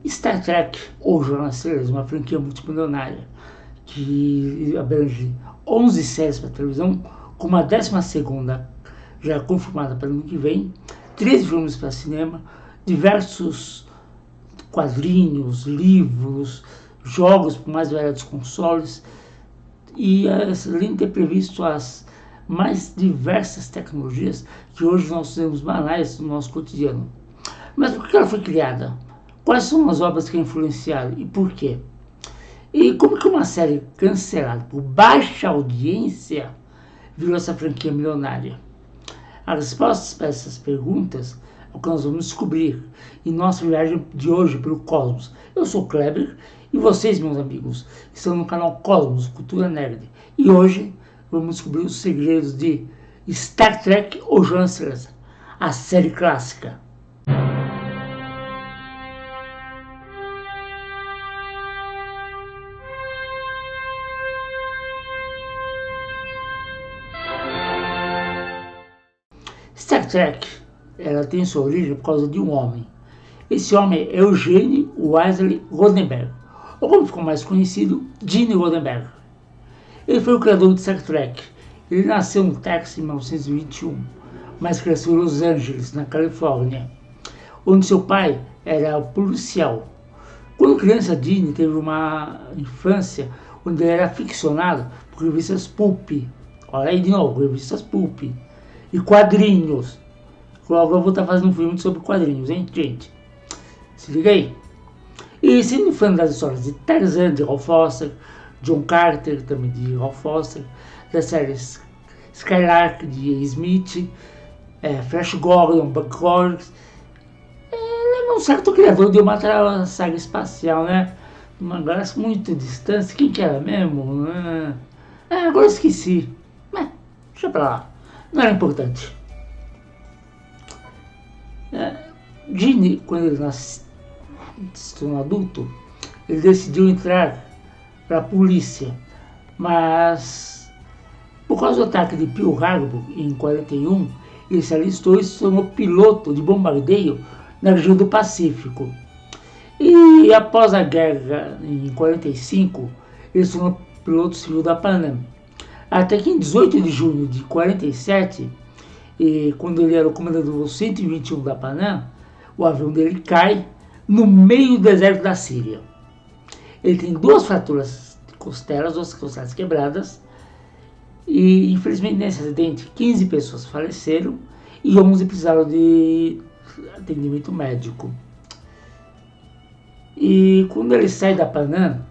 Star Trek, ou Jornada nas Estrelas, uma franquia multimilionária que abrange 11 séries para televisão, com uma 12ª já confirmada para o ano que vem, 13 filmes para cinema, diversos quadrinhos, livros, jogos por mais variados consoles, e além de ter previsto as mais diversas tecnologias que hoje nós temos banais no nosso cotidiano. Mas por que ela foi criada? Quais são as obras que a influenciaram e por quê? E como que uma série cancelada por baixa audiência virou essa franquia milionária? As respostas para essas perguntas é o que nós vamos descobrir em nossa viagem de hoje pelo Cosmos. Eu sou o Kleber e vocês, meus amigos, estão no canal Cosmos Cultura Nerd. E hoje vamos descobrir os segredos de Star Trek ou Jornada nas Estrelas, a série clássica. Star Trek, ela tem sua origem por causa de um homem. Esse homem é Eugene Wesley Roddenberry, ou como ficou mais conhecido, Gene Roddenberry. Ele foi o criador de Star Trek. Ele nasceu no Texas em 1921, mas cresceu em Los Angeles, na Califórnia, onde seu pai era policial. Quando criança, Gene teve uma infância onde ele era ficcionado por revistas pulp. Olha aí de novo, revistas pulp. E quadrinhos. Logo eu vou estar fazendo um filme sobre quadrinhos, hein, gente? Se liga aí. E sendo fã das histórias de Tarzan, de Hal Foster, John Carter, também de Hal Foster, das séries Skylark, de Smith, Flash Gordon, Buck Rogers, ele é um certo criador de uma saga espacial, né? Uma galáxia muito distante. Quem que era mesmo? Agora eu esqueci. Deixa pra lá. Não era importante. Gene, quando ele se tornou adulto, ele decidiu entrar para a polícia, mas por causa do ataque de Pearl Harbor em 41, ele se alistou e se tornou piloto de bombardeio na região do Pacífico. E após a guerra em 45, ele se tornou piloto civil da Panam. Até que em 18 de junho de 47, quando ele era o comandante do 121 da Panam, o avião dele cai no meio do deserto da Síria. Ele tem duas fraturas de costelas, duas costelas quebradas, e infelizmente nesse acidente 15 pessoas faleceram e 11 precisaram de atendimento médico. E quando ele sai da Panam,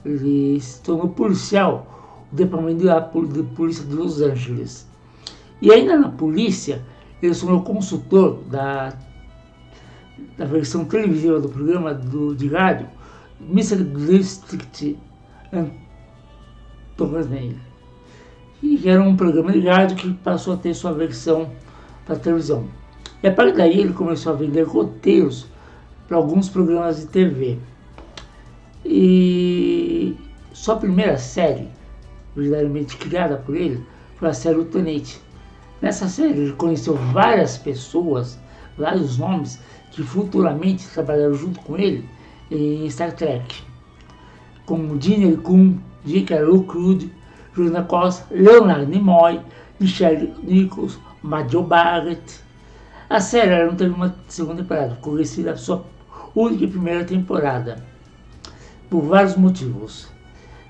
ele se tornou policial do departamento de polícia de Los Angeles. E ainda na polícia, ele se tornou consultor da versão televisiva do programa de rádio Mr. District Anthony, que era um programa de rádio que passou a ter sua versão para televisão. E a partir daí ele começou a vender roteiros para alguns programas de TV. E sua primeira série, verdadeiramente criada por ele, foi a série O Tenente. Nessa série ele conheceu várias pessoas, vários nomes que futuramente trabalharam junto com ele em Star Trek, como Gene Kuhn, Jean-Luc Crude, Juliana Costa, Leonard Nimoy, Michelle Nichols, Major Barrett. A série não teve uma segunda temporada, conhecida a sua única e primeira temporada, por vários motivos.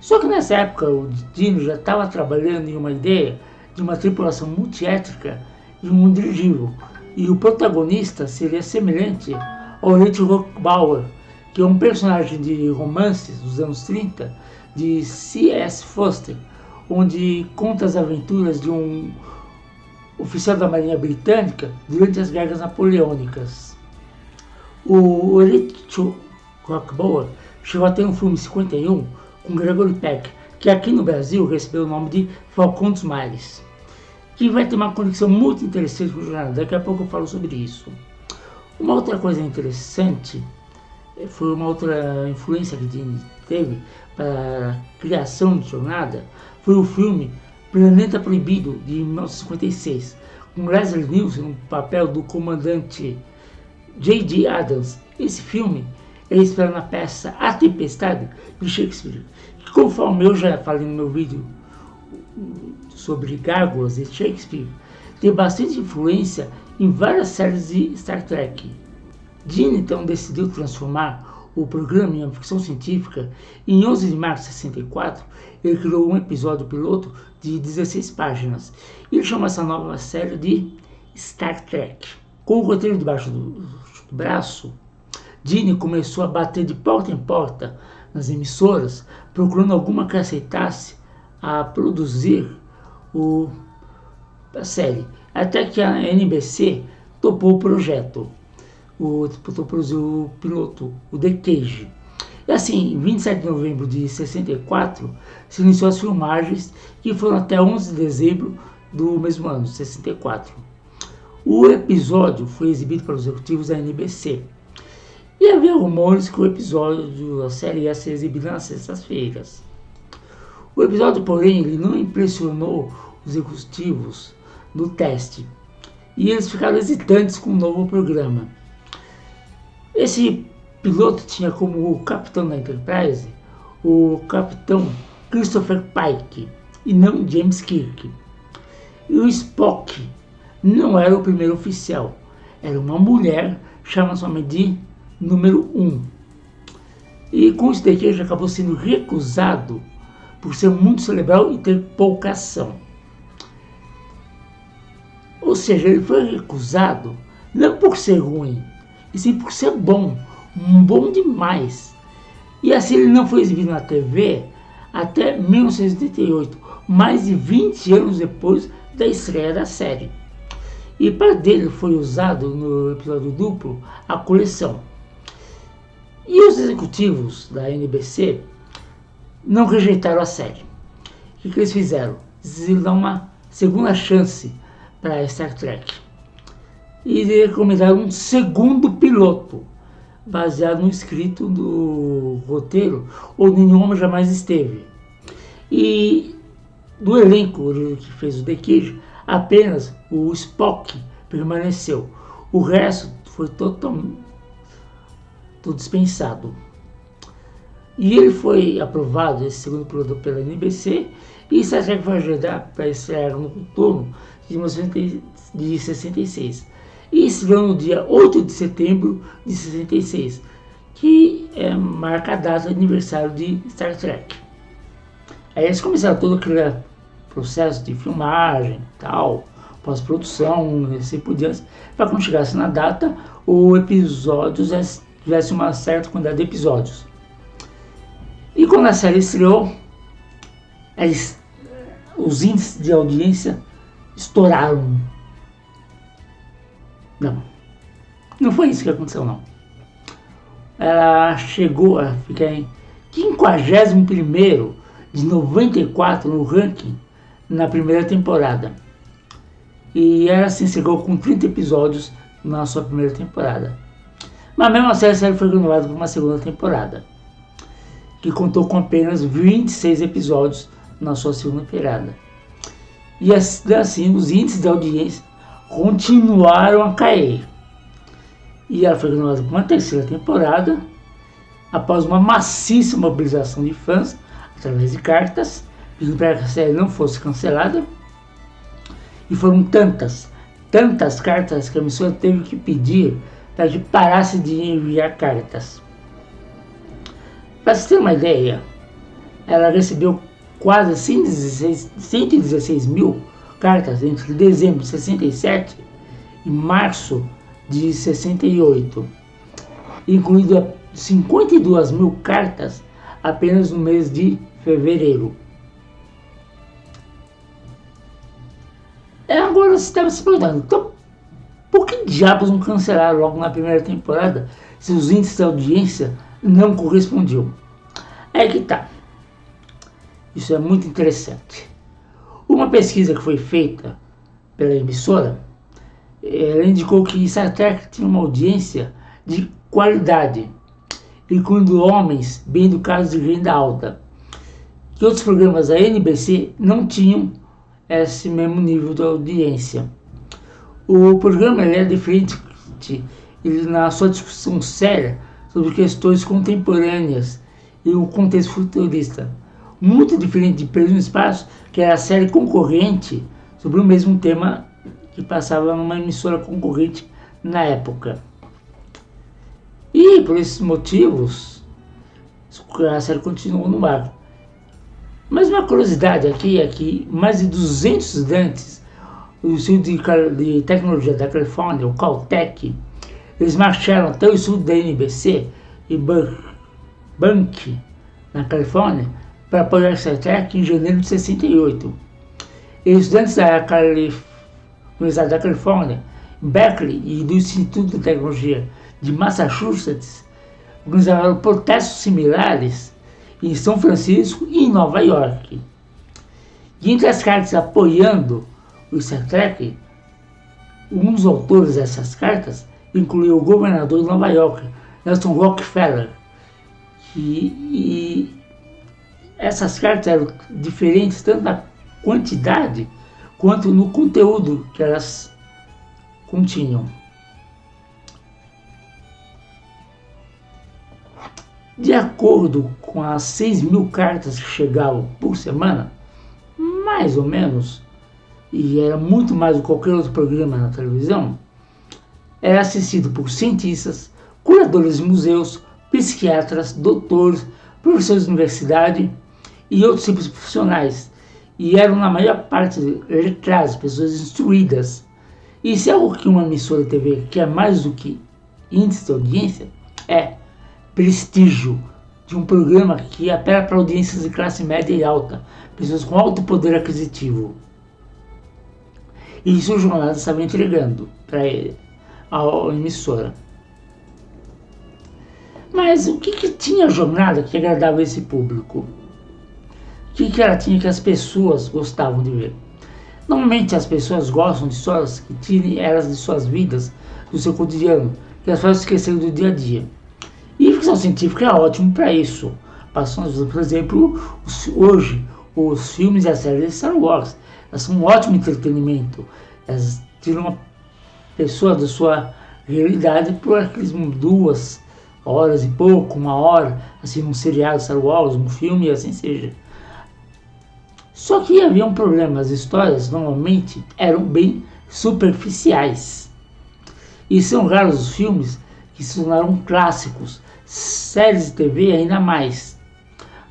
Só que nessa época o Gene já estava trabalhando em uma ideia de uma tripulação multiétnica e um dirigível, e o protagonista seria semelhante ao Rich Rockbauer, que é um personagem de romances dos anos 30 de C.S. Foster, onde conta as aventuras de um oficial da Marinha Britânica durante as guerras napoleônicas. O Rich Rockbauer chegou a ter um filme em 51 com Gregory Peck, que aqui no Brasil recebeu o nome de Falcão dos Mares, que vai ter uma conexão muito interessante com o jornal. Daqui a pouco eu falo sobre isso. Uma outra coisa interessante, foi uma outra influência que Gene teve para a criação de Jornada, foi o filme Planeta Proibido, de 1956, com Leslie Nielsen no papel do comandante J.D. Adams. Esse filme é inspirado na peça A Tempestade de Shakespeare, que, conforme eu já falei no meu vídeo sobre gárgulas de Shakespeare, tem bastante influência em várias séries de Star Trek. Gene então decidiu transformar o programa em uma ficção científica e em 11 de março de 64 ele criou um episódio piloto de 16 páginas. Ele chamou essa nova série de Star Trek. Com o roteiro debaixo do braço, Gene começou a bater de porta em porta nas emissoras, procurando alguma que aceitasse a produzir a série, até que a NBC topou o projeto. Topou produzir o piloto, o The Cage. E assim, em 27 de novembro de 64, se iniciou as filmagens, que foram até 11 de dezembro do mesmo ano, 64. O episódio foi exibido para os executivos da NBC. E havia rumores que o episódio da série ia ser exibido nas sextas-feiras. O episódio, porém, ele não impressionou os executivos no teste. E eles ficaram hesitantes com o novo programa. Esse piloto tinha como capitão da Enterprise o capitão Christopher Pike e não James Kirk. E o Spock não era o primeiro oficial, era uma mulher chamada somente de número 1. E com isso daqui ele acabou sendo recusado por ser muito cerebral e ter pouca ação. Ou seja, ele foi recusado não por ser ruim, e sim por ser bom demais. E assim ele não foi exibido na TV até 1988, mais de 20 anos depois da estreia da série. E para dele foi usado no episódio duplo a coleção. E os executivos da NBC não rejeitaram a série. O que eles fizeram? Eles dar uma segunda chance para Star Trek. E recomendaram um segundo piloto, baseado no escrito do roteiro onde nenhum homem jamais esteve. E do elenco que fez o The Cage, apenas o Spock permaneceu. O resto foi totalmente dispensado. E ele foi aprovado, esse segundo piloto, pela NBC, e Star Trek foi agendado para estrear no outono de 66. E estreou no dia 8 de setembro de 66, que marca a data do aniversário de Star Trek. Aí eles começaram todo aquele processo de filmagem, tal, pós-produção, assim por diante, para quando chegasse na data, o episódio já tivesse uma certa quantidade de episódios. E quando a série estreou, os índices de audiência estouraram. Não foi isso que aconteceu, não. Ela chegou a ficar em 51º de 94 no ranking na primeira temporada. E ela assim chegou com 30 episódios na sua primeira temporada. Mas mesmo assim a série foi renovada para uma segunda temporada, que contou com apenas 26 episódios na sua segunda temporada. E assim os índices de audiência continuaram a cair. E ela foi renovada para uma terceira temporada, após uma maciça mobilização de fãs, através de cartas, pedindo para que a série não fosse cancelada. E foram tantas cartas que a emissora teve que pedir para que parasse de enviar cartas. Para você ter uma ideia, ela recebeu quase 116 mil cartas entre dezembro de 67 e março de 68, incluindo 52 mil cartas apenas no mês de fevereiro. Agora você estava se perguntando, então por que diabos não cancelaram logo na primeira temporada se os índices de audiência não correspondiam? É que tá. Isso é muito interessante. Uma pesquisa que foi feita pela emissora, ela indicou que Star Trek tinha uma audiência de qualidade, incluindo homens bem educados de renda alta, que outros programas da NBC não tinham esse mesmo nível de audiência. O programa é diferente na sua discussão séria sobre questões contemporâneas e o contexto futurista. Muito diferente de Perdido no Espaço, que era a série concorrente sobre o mesmo tema que passava numa emissora concorrente na época. E por esses motivos, a série continuou no ar. Mas uma curiosidade aqui é que mais de 200 estudantes do Instituto de Tecnologia da Califórnia, o Caltech, eles marcharam até o estúdio da NBC em Burbank, na Califórnia, para apoiar Star Trek em janeiro de 68. E estudantes da Universidade da Califórnia, Berkeley e do Instituto de Tecnologia de Massachusetts organizaram protestos similares em São Francisco e em Nova York. E entre as cartas apoiando o Star Trek, um dos autores dessas cartas incluiu o governador de Nova York, Nelson Rockefeller. E essas cartas eram diferentes tanto na quantidade quanto no conteúdo que elas continham. De acordo com as 6.000 cartas que chegavam por semana, mais ou menos, e era muito mais do que qualquer outro programa na televisão, era assistido por cientistas, curadores de museus, psiquiatras, doutores, professores de universidade e outros tipos de profissionais. E eram, na maior parte, letrados, pessoas instruídas. E se é algo que uma emissora de TV quer mais do que índice de audiência, é prestígio de um programa que apela para audiências de classe média e alta, pessoas com alto poder aquisitivo. E isso o jornal estava entregando para ele, a emissora. Mas o que tinha a jornada que agradava esse público? O que ela tinha que as pessoas gostavam de ver? Normalmente as pessoas gostam de histórias que tirem elas de suas vidas, do seu cotidiano, que as fazem esquecer do dia a dia. E ficção científica é ótimo para isso. Passando, por exemplo, hoje, os filmes e as séries de Star Wars. Elas são um ótimo entretenimento. Elas tiram uma pessoa da sua realidade por aquelas 2 horas e pouco, 1 hora, assim, um seriado Star Wars, um filme e assim seja. Só que havia um problema, as histórias normalmente eram bem superficiais. E são raros os filmes que se tornaram clássicos, séries de TV ainda mais.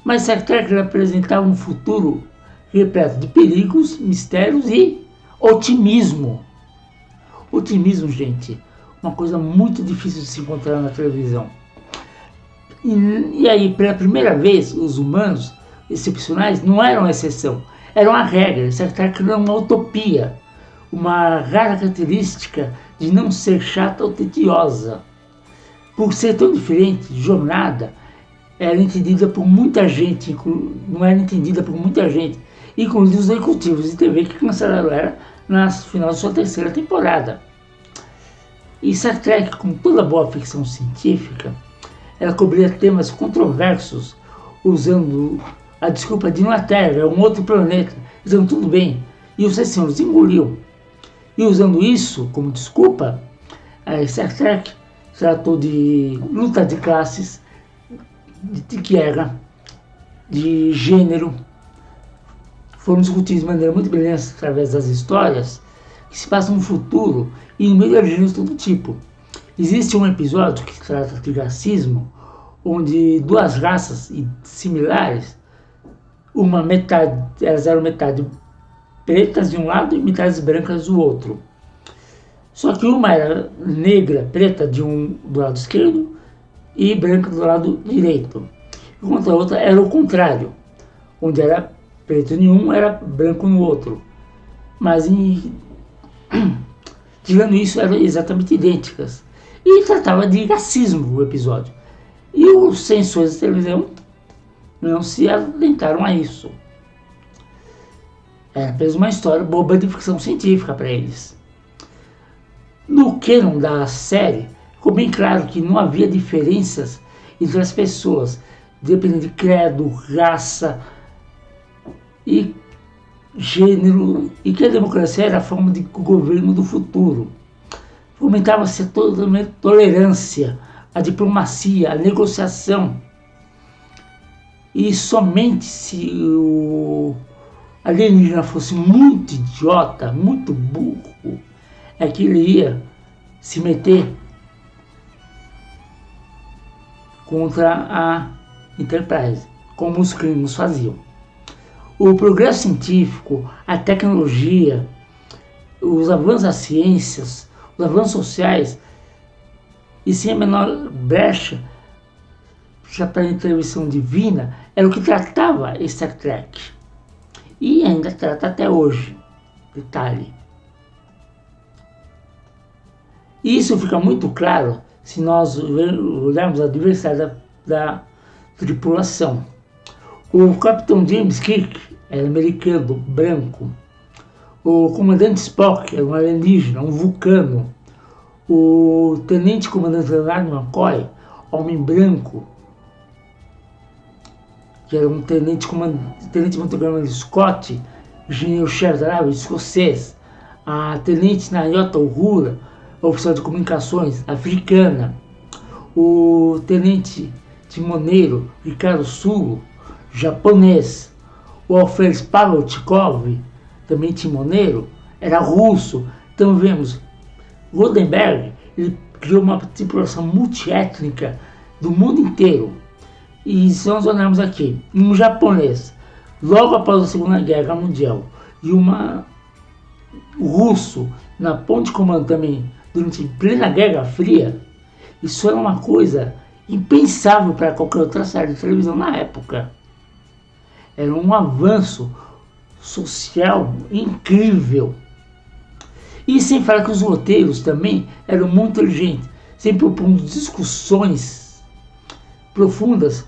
Mas Star Trek apresentava um futuro repleto de perigos, mistérios e otimismo. Otimismo, gente, uma coisa muito difícil de se encontrar na televisão. E aí, pela primeira vez, os humanos excepcionais não eram exceção, eram a regra. Star Trek era uma utopia, uma rara característica de não ser chata ou tediosa. Por ser tão diferente, Jornada era entendida por muita gente, não era entendida por muita gente, incluindo os executivos de TV que cancelaram ela na final de sua 3ª temporada. E Star Trek, como toda boa ficção científica, ela cobria temas controversos, usando a desculpa de uma Terra, é um outro planeta, dizendo tudo bem, e os senhores engoliu. E usando isso como desculpa, a Star Trek tratou de luta de classes, de guerra, de gênero. Foram discutidos de maneira muito brilhante através das histórias que se passam no futuro e no meio de gêneros de todo tipo. Existe um episódio que trata de racismo, onde 2 raças similares, elas eram metade pretas de um lado e metades brancas do outro. Só que uma era negra, preta do lado esquerdo e branca do lado direito. Enquanto a outra era o contrário, onde era preto em um, era branco no outro. Mas, tirando isso, eram exatamente idênticas. E tratava de racismo o episódio. E os censores de televisão não se atentaram a isso. Era apenas uma história boba de ficção científica para eles. No canon da série, ficou bem claro que não havia diferenças entre as pessoas, dependendo de credo, raça e gênero, e que a democracia era a forma de governo do futuro. Fomentava-se toda a tolerância a diplomacia, a negociação. E somente se o alienígena fosse muito idiota, muito burro, é que ele ia se meter contra a Enterprise, como os Klingons faziam. O progresso científico, a tecnologia, os avanços das ciências, os avanços sociais, e sem a menor brecha para a intervenção divina, era o que tratava Star Trek. E ainda trata até hoje. Detalhe. Isso fica muito claro se nós olharmos a diversidade da tripulação. O capitão James Kirk era americano, branco. O comandante Spock era um alienígena, um vulcano. O tenente comandante Leonard McCoy, homem branco, que era um tenente montgomery Scott, engenheiro-chefe da nave, escocês. A tenente Nayota Uhura, oficial de comunicações, africana. O tenente timoneiro Ricardo Sulo, japonês. O alferes Pavel Tikhov, também timoneiro, era russo. Então vemos, Goldenberg, ele criou uma tripulação multiétnica do mundo inteiro. E se nós olharmos aqui, um japonês, logo após a Segunda Guerra Mundial, e um russo na ponte de comando também, durante a plena Guerra Fria, isso era uma coisa impensável para qualquer outra série de televisão na época. Era um avanço social incrível. E sem falar que os roteiros também eram muito inteligentes, sempre propondo discussões profundas,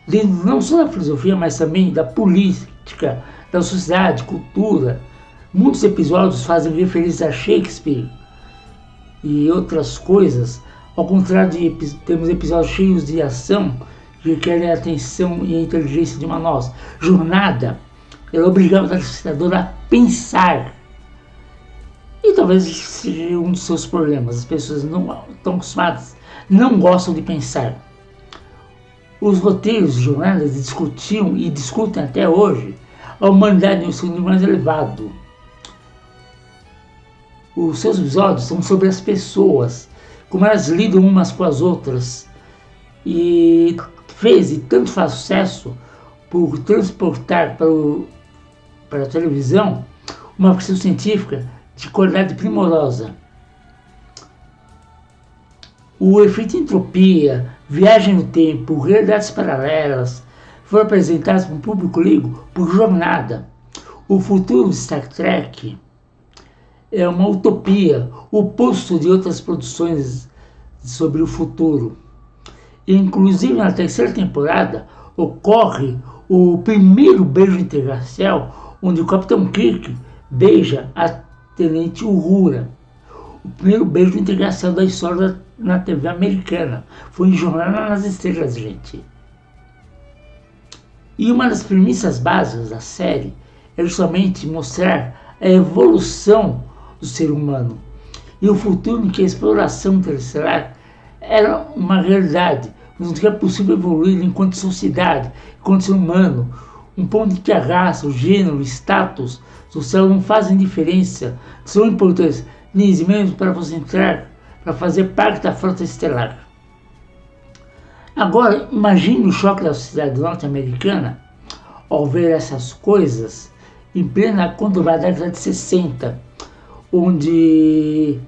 dentro não só da filosofia, mas também da política, da sociedade, cultura. Muitos episódios fazem referência a Shakespeare e outras coisas, ao contrário de temos episódios cheios de ação que requerem a atenção e a inteligência de uma nossa. Jornada, ela obrigava o telespectador a pensar. E talvez seja um dos seus problemas. As pessoas não estão acostumadas, não gostam de pensar. Os roteiros de jornadas discutiam e discutem até hoje a humanidade em um segundo mais elevado. Os seus episódios são sobre as pessoas, como elas lidam umas com as outras. E fez e tanto faz sucesso por transportar para a televisão uma ficção científica de qualidade primorosa. O efeito entropia, viagem no tempo, realidades paralelas foram apresentados para um público leigo por Jornada. O futuro de Star Trek é uma utopia, o oposto de outras produções sobre o futuro. Inclusive na terceira temporada ocorre o primeiro beijo interracial, onde o Capitão Kirk beija a Tenente Uhura. O primeiro beijo interracial da história na TV americana. Foi em Jornada nas Estrelas, gente. E uma das premissas básicas da série é justamente mostrar a evolução do ser humano e o futuro em que a exploração interestelar era uma realidade, mas que é possível evoluir enquanto sociedade, enquanto ser humano, um ponto em que a raça, o gênero, o status social não fazem diferença, são importantes nem mesmo para você entrar, para fazer parte da frota estelar. Agora, imagine o choque da sociedade norte-americana ao ver essas coisas em plena conturbada década de 60, onde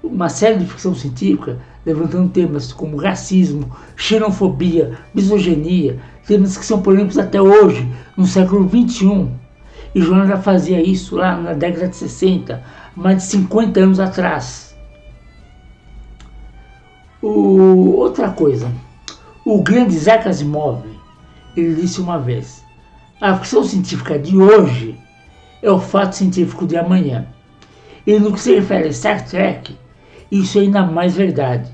uma série de ficção científica levantando temas como racismo, xenofobia, misoginia, temas que são polêmicos até hoje, no século XXI. E Joana já fazia isso lá na década de 60, mais de 50 anos atrás. Outra coisa, o grande Isaac Asimov, ele disse uma vez: a ficção científica de hoje é o fato científico de amanhã. E no que se refere a Star Trek, isso é ainda mais verdade,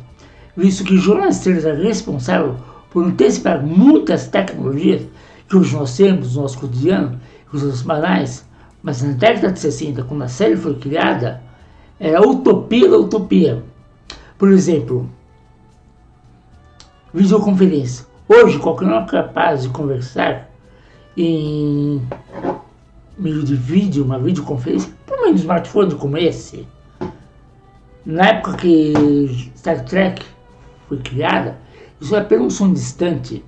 visto que Jonas Estrelas é responsável por antecipar muitas tecnologias que hoje nós temos no nosso cotidiano, nos nossos banais, mas na década de 60, quando a série foi criada, era a utopia da utopia. Por exemplo, Videoconferência. Hoje, qualquer um é capaz de conversar em meio de vídeo, uma videoconferência, por meio de um smartphone como esse. Na época que Star Trek foi criada, isso era apenas um som distante.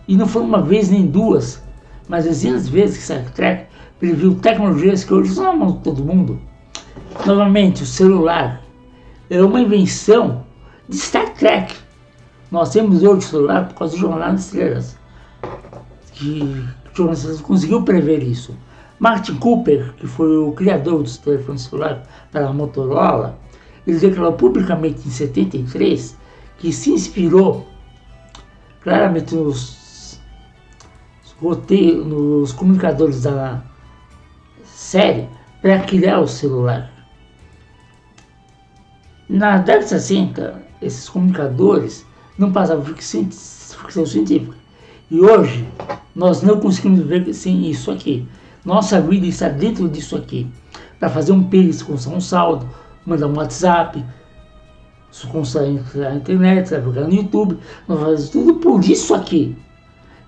E não foi uma vez nem duas, mas dezenas de vezes que Star Trek previu tecnologias que hoje são na mão de todo mundo. Novamente, o celular é uma invenção de Star Trek. Nós temos hoje o celular por causa do Jornada nas Estrelas, que o Jornada nas Estrelas conseguiu prever isso. Martin Cooper, que foi o criador do telefone celular para a Motorola, ele declarou publicamente em 73 que se inspirou claramente nos comunicadores da série para criar o celular. Na década de 60, esses comunicadores não passavam ficção científica. E hoje, nós não conseguimos viver sem isso aqui. Nossa vida está dentro disso aqui. Para fazer um Pix, constar um saldo, mandar um WhatsApp, constar na internet, navegar no YouTube, nós fazemos tudo por isso aqui.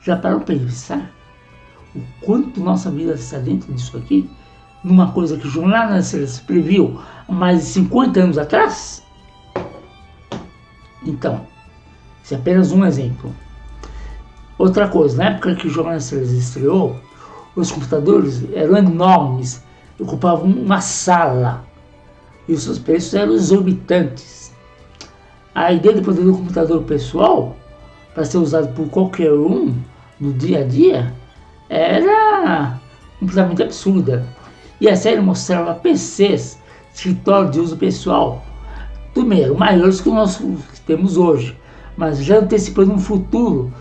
Já pararam para pensar o quanto nossa vida está dentro disso aqui? Numa coisa que o Jornada nas Estrelas previu há mais de 50 anos atrás? Então, esse é apenas um exemplo. Outra coisa, na época que o Jornada nas Estrelas estreou, os computadores eram enormes, ocupavam uma sala e os seus preços eram exorbitantes. A ideia de poder do computador pessoal, para ser usado por qualquer um no dia a dia, era completamente absurda. E a série mostrava PCs, escritório de uso pessoal, tudo bem, eram maiores que nós temos hoje, mas já antecipando um futuro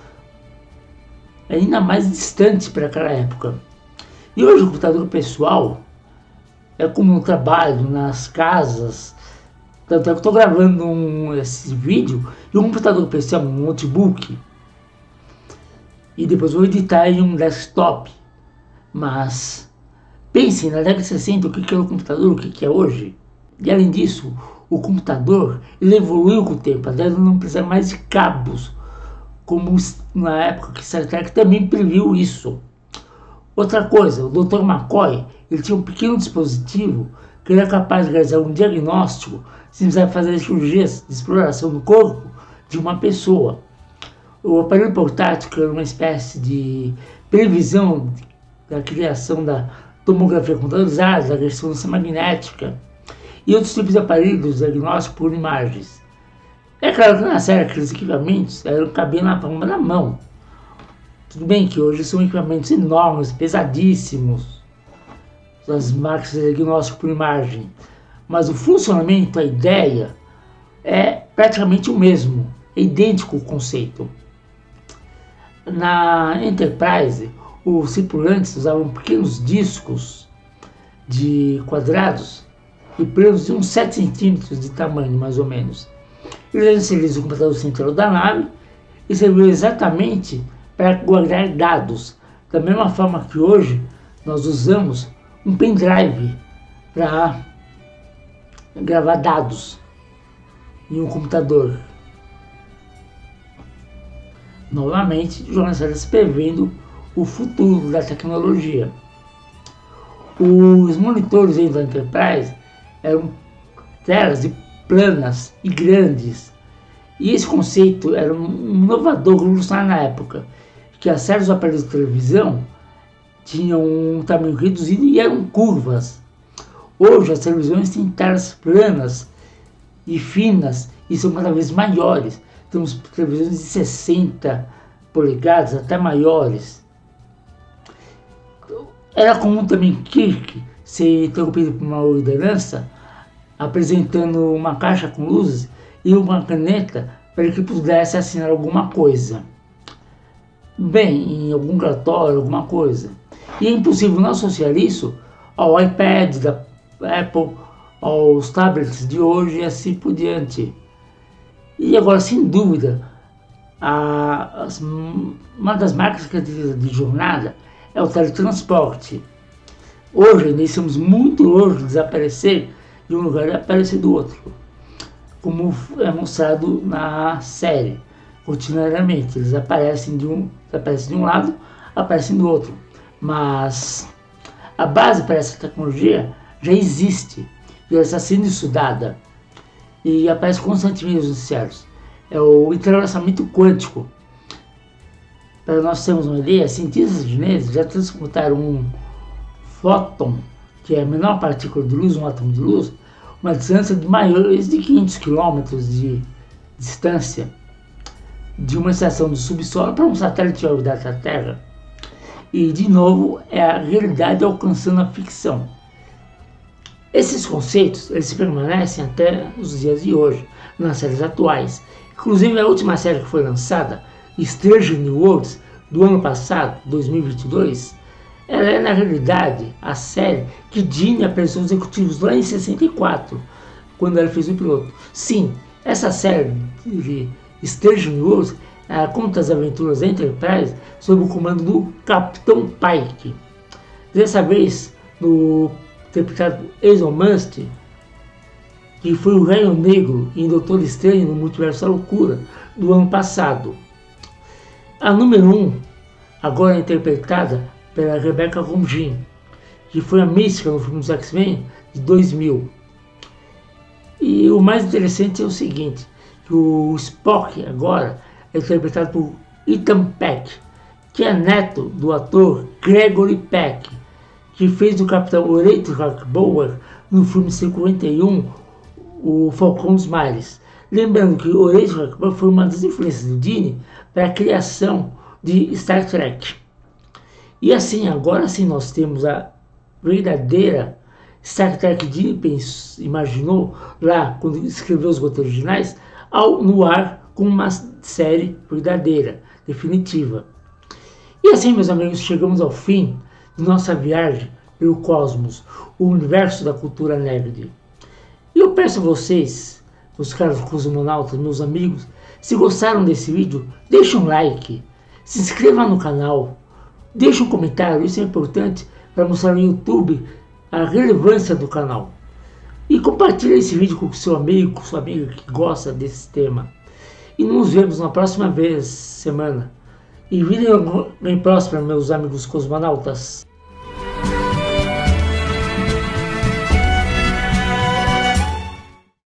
ainda mais distante para aquela época. E hoje o computador pessoal é como no trabalho, nas casas. Tanto é que eu estou gravando esse vídeo e um computador pessoal, um notebook, e depois vou editar em um desktop. Mas pensem, na década de 60, o que era o computador, o que é hoje. E além disso, o computador ele evoluiu com o tempo, até não precisar mais de cabos, como na época que Star Trek também previu isso. Outra coisa, o Dr. McCoy, ele tinha um pequeno dispositivo que era capaz de realizar um diagnóstico sem precisar fazer cirurgias de exploração do corpo de uma pessoa. O aparelho portátil, que era uma espécie de previsão da criação da tomografia computadorizada, da ressonância magnética e outros tipos de aparelhos de diagnóstico por imagens. É claro que na série aqueles equipamentos cabiam na palma da mão. Tudo bem que hoje são equipamentos enormes, pesadíssimos, as máquinas de diagnóstico por imagem, mas o funcionamento, a ideia, é praticamente o mesmo, é idêntico o conceito. Na Enterprise, os tripulantes usavam pequenos discos de quadrados e planos de uns 7 centímetros de tamanho, mais ou menos. Eles inseriam o computador central da nave e serviu exatamente para guardar dados, da mesma forma que hoje nós usamos um pendrive para gravar dados em um computador. Novamente, jornalistas prevendo o futuro da tecnologia. Os monitores da Enterprise eram telas planas e grandes. E esse conceito era um inovador, revolucionário na época, que as séries dos aparelhos de televisão tinham um tamanho reduzido e eram curvas. Hoje as televisões têm telas planas e finas e são cada vez maiores. Temos televisões de 60 polegadas, até maiores. Era comum também Kirk ser interrompido por uma ordenança, apresentando uma caixa com luzes e uma caneta para que pudesse assinar alguma coisa. Bem, em algum relatório, alguma coisa. E é impossível não associar isso ao iPad da Apple, aos tablets de hoje e assim por diante. E agora, sem dúvida, uma das marcas características de jornada é o teletransporte. Hoje, nós estamos muito longe de desaparecer de um lugar e aparecer do outro. como é mostrado na série. Continuariamente, eles aparecem de um lado, aparecem do outro. Mas a base para essa tecnologia já existe, já está sendo estudada e aparece constantemente nos noticiários. É o entrelaçamento quântico. Para nós termos uma ideia, cientistas chineses já transportaram um fóton, que é a menor partícula de luz, um átomo de luz, uma distância de maiores de 500 km de distância de uma estação do subsolo para um satélite de órbita da Terra. E, de novo, é a realidade alcançando a ficção. Esses conceitos eles permanecem até os dias de hoje, nas séries atuais. Inclusive, a última série que foi lançada, Strange New Worlds, do ano passado, 2022, ela é, na realidade, a série que Disney apresentou os executivos lá em 64, quando ela fez o piloto. Sim, essa série de Strange New Worlds conta as aventuras da Enterprise sob o comando do Capitão Pike. Dessa vez, no interpretado Eson Must, que foi o Raio Negro em Doutor Estranho no Multiverso da Loucura, do ano passado. A número 1, agora é interpretada pela Rebecca Romijn, que foi a Mística no filme dos X-Men de 2000. E o mais interessante é o seguinte, que o Spock agora é interpretado por Ethan Peck, que é neto do ator Gregory Peck, que fez o Capitão Horatio Harkbauer no filme 51, O Falcão dos Mares. Lembrando que Horatio Harkbauer foi uma das influências do Disney para a criação de Star Trek. E assim, agora sim nós temos a verdadeira Star Trek Disney imaginou lá quando escreveu os roteiros originais, no ar com uma série verdadeira, definitiva. E assim, meus amigos, chegamos ao fim de nossa viagem pelo cosmos, o universo da cultura nerd. E eu peço a vocês, os caros cosmonautas, meus amigos, se gostaram desse vídeo, deixe um like, se inscreva no canal, deixe um comentário, isso é importante para mostrar no YouTube a relevância do canal. E compartilhe esse vídeo com seu amigo, com sua amiga que gosta desse tema. E nos vemos na próxima semana. E virem bem próximo, meus amigos cosmonautas.